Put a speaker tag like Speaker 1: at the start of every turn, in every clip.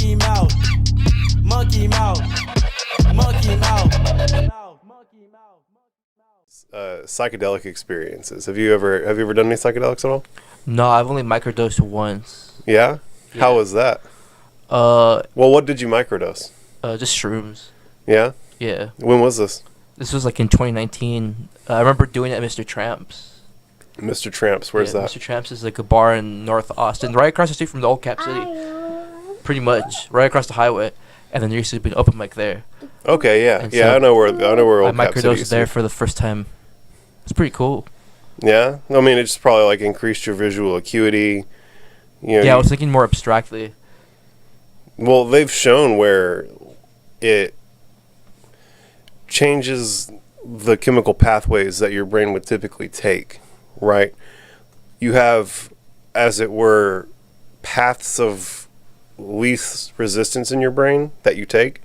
Speaker 1: Monkey mouth. Monkey mouth. Monkey mouth.
Speaker 2: Psychedelic experiences. Have you ever done any psychedelics at all?
Speaker 3: No, I've only microdosed once.
Speaker 2: Yeah? How was that? Well, what did you microdose?
Speaker 3: Just shrooms.
Speaker 2: Yeah?
Speaker 3: Yeah.
Speaker 2: When was this?
Speaker 3: This was like in 2019. I remember doing it at Mr. Tramp's.
Speaker 2: Mr. Tramp's, where's that?
Speaker 3: Mr. Tramp's is like a bar in North Austin, right across the street from the old Cap City. Pretty much, right across the highway. And then there used to be an open mic there.
Speaker 2: Okay, yeah.
Speaker 3: And
Speaker 2: Yeah,
Speaker 3: so
Speaker 2: I know where old
Speaker 3: I
Speaker 2: Cap City
Speaker 3: microdosed
Speaker 2: is.
Speaker 3: there for the first time. It's pretty cool.
Speaker 2: Yeah? I mean, it just probably like increased your visual acuity. You know,
Speaker 3: Yeah, I was thinking more abstractly.
Speaker 2: well, they've shown where it changes the chemical pathways that your brain would typically take, right? You have, as it were, paths of least resistance in your brain that you take,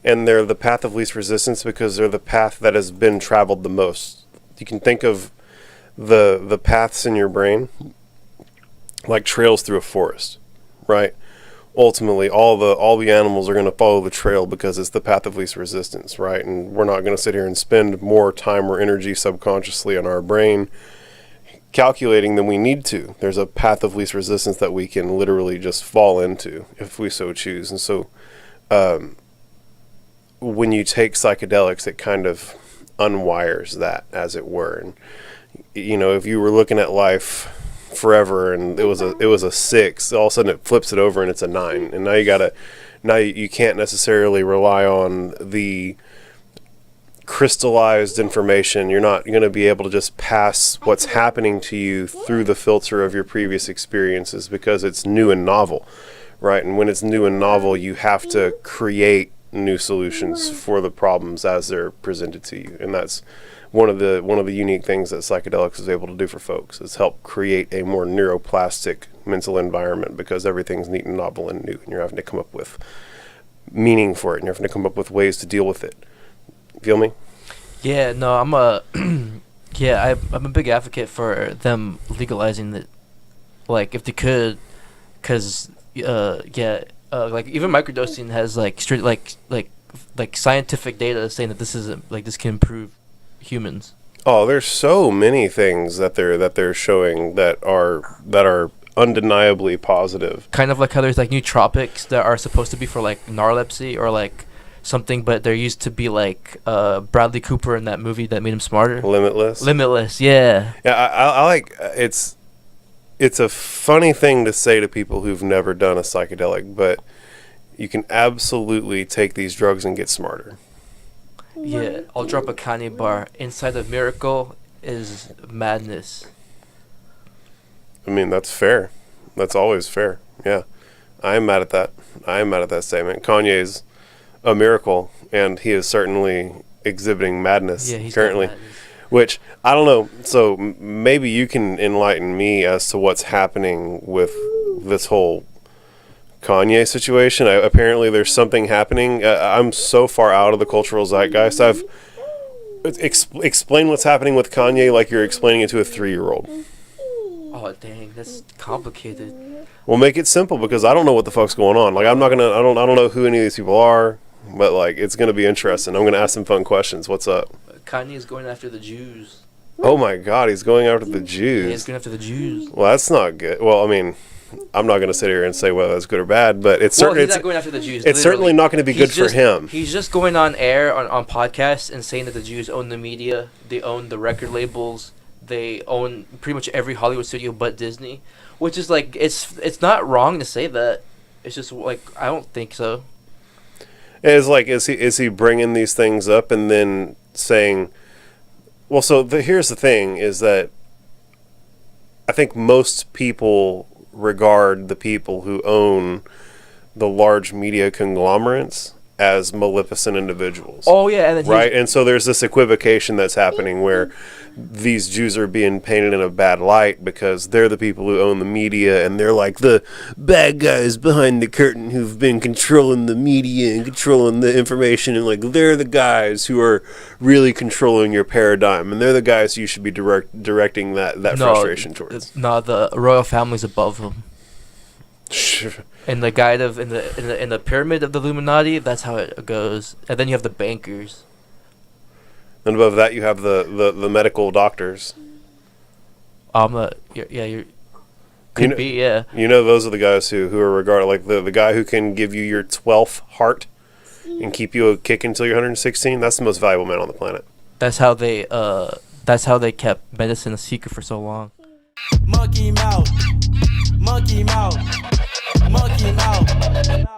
Speaker 2: and they're the path of least resistance because they're the path that has been traveled the most. You can think of the paths in your brain like trails through a forest, right? Ultimately, all the animals are going to follow the trail because it's the path of least resistance, right? And we're not going to sit here and spend more time or energy subconsciously on our brain calculating than we need to. There's a path of least resistance that we can literally just fall into if we so choose. And so when you take psychedelics, it kind of unwires that, as it were. And you know, if you were looking at life forever and it was a 6, all of a sudden it flips it over and it's a 9, and now you can't necessarily rely on the crystallized information. You're not going to be able to just pass what's happening to you through the filter of your previous experiences because it's new and novel, right? And when it's new and novel, you have to create new solutions for the problems as they're presented to you. And that's one of the unique things that psychedelics is able to do for folks, is help create a more neuroplastic mental environment, because everything's neat and novel and new, and you're having to come up with meaning for it, and you're having to come up with ways to deal with it. Feel me?
Speaker 3: Yeah, no, I'm a I'm a big advocate for them legalizing it, like if they could, because like even microdosing has like straight like scientific data saying that this isn't like this can improve humans.
Speaker 2: Oh, there's so many things that they're showing that are undeniably positive.
Speaker 3: Kind of like how there's like nootropics that are supposed to be for like narcolepsy or like something, but there used to be like Bradley Cooper in that movie that made him smarter. Limitless, yeah.
Speaker 2: Yeah, I like it's a funny thing to say to people who've never done a psychedelic, but you can absolutely take these drugs and get smarter.
Speaker 3: Yeah, I'll drop a Kanye bar. Inside of Miracle is madness.
Speaker 2: I mean, that's fair. That's always fair. Yeah. I am mad at that. I am mad at that statement. Kanye's a miracle, and he is certainly exhibiting madness currently. Madness. Which, I don't know. So maybe you can enlighten me as to what's happening with this whole Kanye situation. Apparently there's something happening. I'm so far out of the cultural zeitgeist. Explain what's happening with Kanye like you're explaining it to a 3-year-old.
Speaker 3: Oh dang, that's complicated.
Speaker 2: Well, make it simple, because I don't know what the fuck's going on. Like, I don't know who any of these people are, but like it's gonna be interesting. I'm gonna ask some fun questions. What's up?
Speaker 3: Kanye is going after the Jews.
Speaker 2: Oh my God, he's going after the Jews.
Speaker 3: Yeah, he's going after the Jews.
Speaker 2: Well, that's not good. Well, I mean, I'm not going to sit here and say whether that's good or bad, but it's certainly
Speaker 3: he's not going after the Jews.
Speaker 2: It's certainly not going to be good for him.
Speaker 3: He's just going on air on podcasts and saying that the Jews own the media, they own the record labels, they own pretty much every Hollywood studio but Disney, which is like it's not wrong to say that. It's just like I don't think so.
Speaker 2: It's like is he bringing these things up and then saying, well, so here's the thing, is that I think most people regard the people who own the large media conglomerates as maleficent individuals.
Speaker 3: Oh yeah, and then
Speaker 2: right, and so there's this equivocation that's happening where these Jews are being painted in a bad light because they're the people who own the media, and they're like the bad guys behind the curtain who've been controlling the media and controlling the information, and like they're the guys who are really controlling your paradigm, and they're the guys you should be directing that frustration towards.
Speaker 3: No, the royal family's above them. In the guide of in the pyramid of the Illuminati, that's how it goes. And then you have the bankers.
Speaker 2: And above that, you have the medical doctors.
Speaker 3: You could be, yeah.
Speaker 2: You know, those are the guys who are regarded like the guy who can give you your 12th heart and keep you a kick until you're 116. That's the most valuable man on the planet.
Speaker 3: That's how they kept medicine a secret for so long.
Speaker 1: Monkey mouth, monkey mouth, monkey mouth.